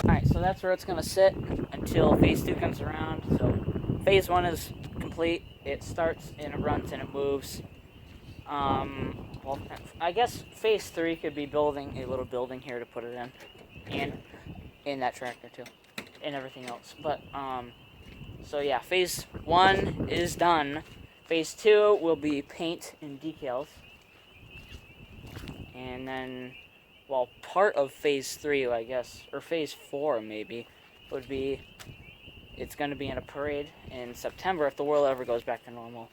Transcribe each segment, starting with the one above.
Alright, so that's where it's going to sit until Phase 2 comes around. So Phase 1 is complete. It starts and it runs and it moves. Well, I guess Phase 3 could be building a little building here to put it in. And in that tractor too. And everything else. But, so yeah, Phase 1 is done. Phase 2 will be paint and decals. And then, well, part of Phase 3, I guess, or Phase 4 maybe, would be, it's going to be in a parade in September if the world ever goes back to normal.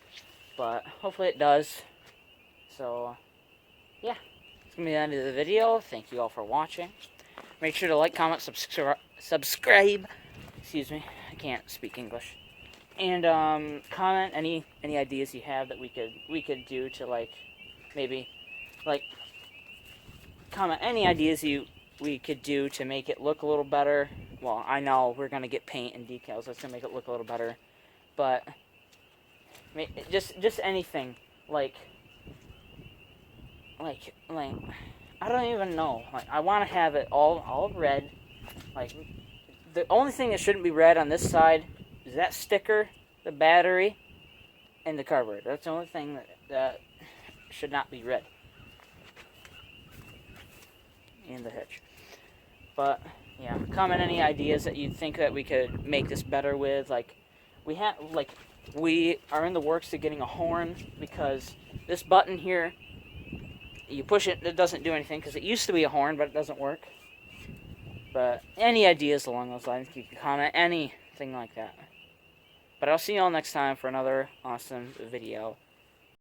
But hopefully it does. So, yeah, it's going to be the end of the video. Thank you all for watching. Make sure to like, comment, subscribe. Excuse me, I can't speak English. And comment any ideas you have that we could do to, like, maybe, like, comment any ideas we could do to make it look a little better. Well, I know we're gonna get paint and decals. That's gonna make it look a little better, but just anything like I don't even know. Like, I want to have it all red. Like, the only thing that shouldn't be red on this side is that sticker, the battery, and the carburetor. That's the only thing that should not be red. And the hitch. But yeah, comment any ideas that you think that we could make this better with. Like, we are in the works of getting a horn, because this button here, you push it, it doesn't do anything, because it used to be a horn, but it doesn't work. But any ideas along those lines, you can comment anything like that. But I'll see you all next time for another awesome video.